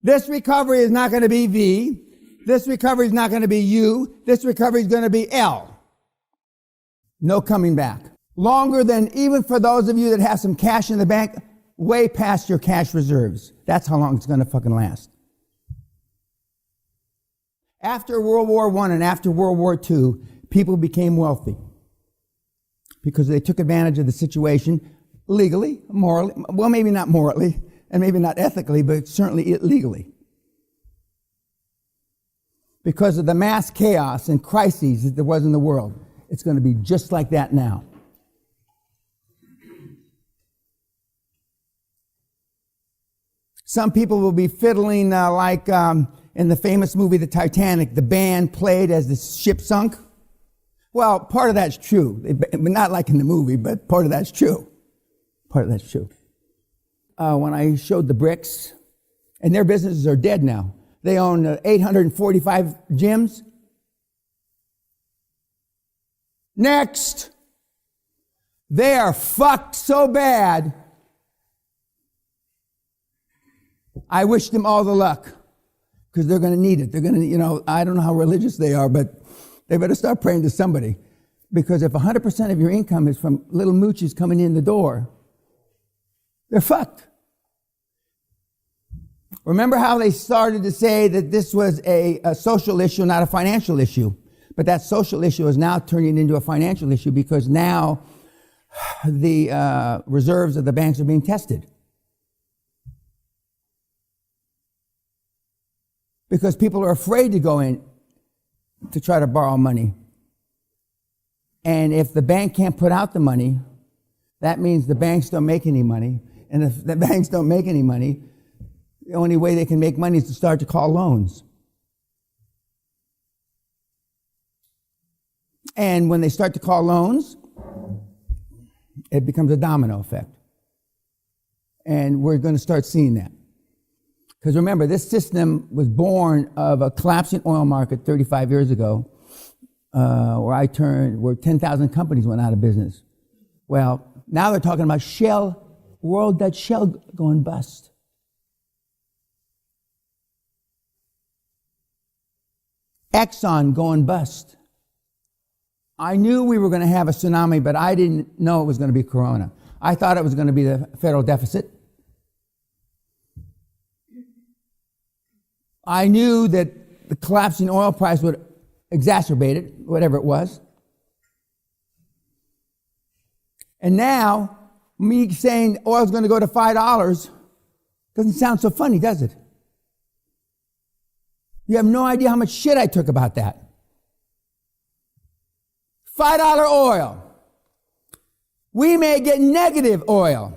This recovery is not going to be V. This recovery is not going to be U. This recovery is going to be L. No coming back. Longer than, even for those of you that have some cash in the bank, way past your cash reserves. That's how long it's going to fucking last. After World War I and after World War II, people became wealthy because they took advantage of the situation legally, morally, well, maybe not morally, and maybe not ethically, but certainly illegally. Because of the mass chaos and crises that there was in the world. It's going to be just like that now. Some people will be fiddling like in the famous movie The Titanic, the band played as the ship sunk. Well, part of that's true. Not like in the movie, but part of that's true. Part of that's true. When I showed the BRICS, and their businesses are dead now. They own 845 gyms. Next. They are fucked so bad. I wish them all the luck because they're going to need it. They're going to, I don't know how religious they are, but they better start praying to somebody, because if 100% of your income is from little mooches coming in the door, they're fucked. Remember how they started to say that this was a social issue, not a financial issue? But that social issue is now turning into a financial issue because now the reserves of the banks are being tested. Because people are afraid to go in to try to borrow money. And if the bank can't put out the money, that means the banks don't make any money. And if the banks don't make any money, the only way they can make money is to start to call loans. And when they start to call loans, it becomes a domino effect. And we're going to start seeing that. Because remember, this system was born of a collapsing oil market 35 years ago, where 10,000 companies went out of business. Well, now they're talking about Shell, World Shell going bust. Exxon going bust. I knew we were going to have a tsunami, but I didn't know it was going to be Corona. I thought it was going to be the federal deficit. I knew that the collapsing oil price would exacerbate it, whatever it was. And now, me saying oil's going to go to $5 doesn't sound so funny, does it? You have no idea how much shit I took about that. $5 oil. We may get negative oil.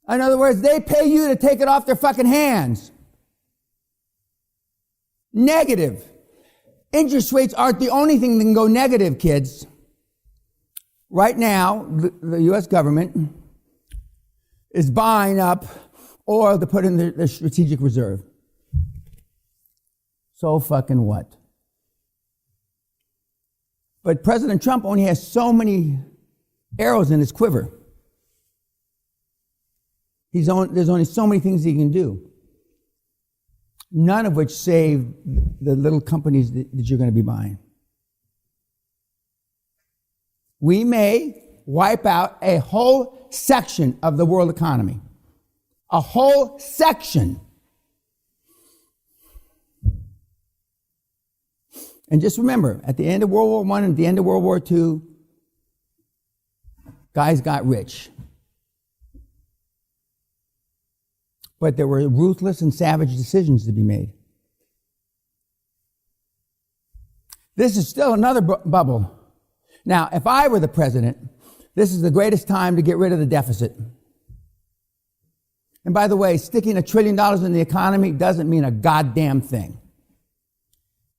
In other words, they pay you to take it off their fucking hands. Negative. Interest rates aren't the only thing that can go negative, kids. Right now, the U.S. government is buying up oil to put in the strategic reserve. So fucking what? But President Trump only has so many arrows in his quiver. There's only so many things he can do. None of which save the little companies that you're going to be buying. We may wipe out a whole section of the world economy. A whole section. And just remember, at the end of World War I and at the end of World War II, guys got rich. But there were ruthless and savage decisions to be made. This is still another bubble. Now, if I were the president, this is the greatest time to get rid of the deficit. And by the way, sticking $1 trillion in the economy doesn't mean a goddamn thing.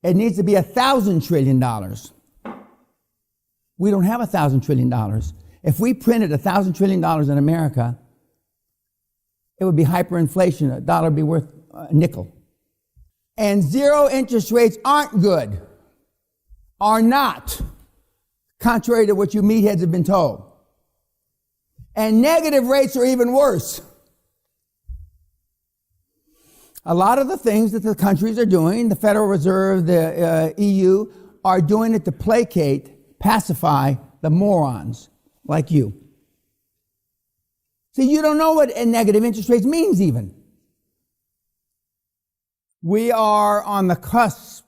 It needs to be $1,000 trillion. We don't have $1,000 trillion. If we printed $1,000 trillion in America, it would be hyperinflation. A dollar would be worth a nickel. And zero interest rates aren't good. Are not. Contrary to what you meatheads have been told. And negative rates are even worse. A lot of the things that the countries are doing, the Federal Reserve, the EU, are doing it to placate, pacify the morons like you. See, you don't know what negative interest rates means even. We are on the cusp.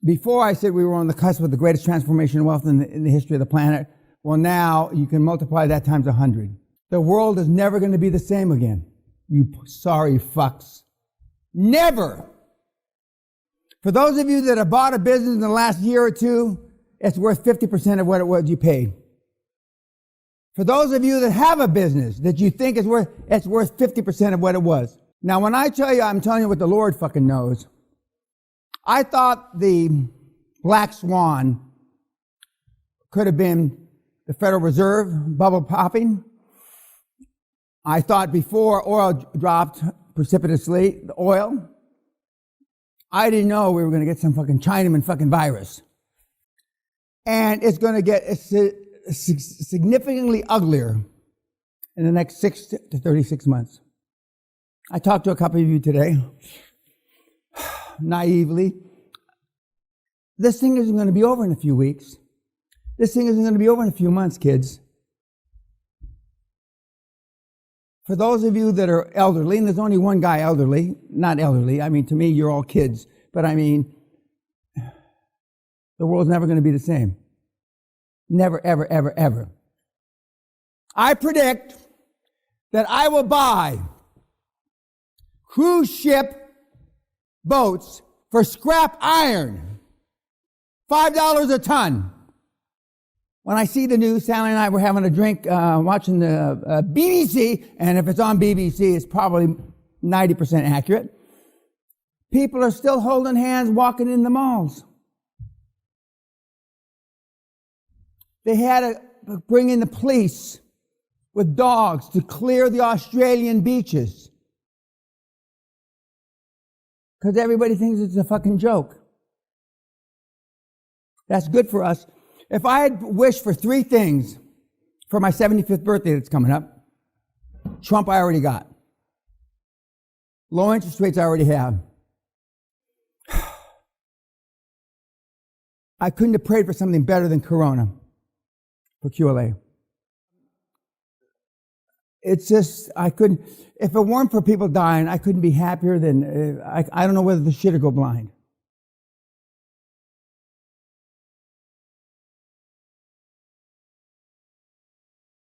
Before I said we were on the cusp of the greatest transformation of wealth in the history of the planet. Well, now you can multiply that times 100. The world is never going to be the same again. You sorry fucks. Never. For those of you that have bought a business in the last year or two, it's worth 50% of what it was you paid. For those of you that have a business that you think is worth, it's worth 50% of what it was. Now, when I tell you, I'm telling you what the Lord fucking knows. I thought the black swan could have been the Federal Reserve bubble popping. I thought before oil dropped precipitously, the oil, I didn't know we were going to get some fucking Chinaman fucking virus. And it's going to get significantly uglier in the next 6 to 36 months. I talked to a couple of you today, naively. This thing isn't going to be over in a few weeks. This thing isn't going to be over in a few months, kids. For those of you that are elderly, and there's only one guy elderly, not elderly, I mean, to me, you're all kids, but I mean, the world's never going to be the same. Never, ever, ever, ever. I predict that I will buy cruise ship boats for scrap iron, $5 a ton. When I see the news, Sally and I were having a drink, watching the BBC, and if it's on BBC, it's probably 90% accurate. People are still holding hands walking in the malls. They had to bring in the police with dogs to clear the Australian beaches. Because everybody thinks it's a fucking joke. That's good for us. If I had wished for 3 things for my 75th birthday that's coming up, Trump I already got. Low interest rates I already have. I couldn't have prayed for something better than Corona for QLA. It's just, I couldn't, if it weren't for people dying, I couldn't be happier than, I don't know whether the shit would go blind.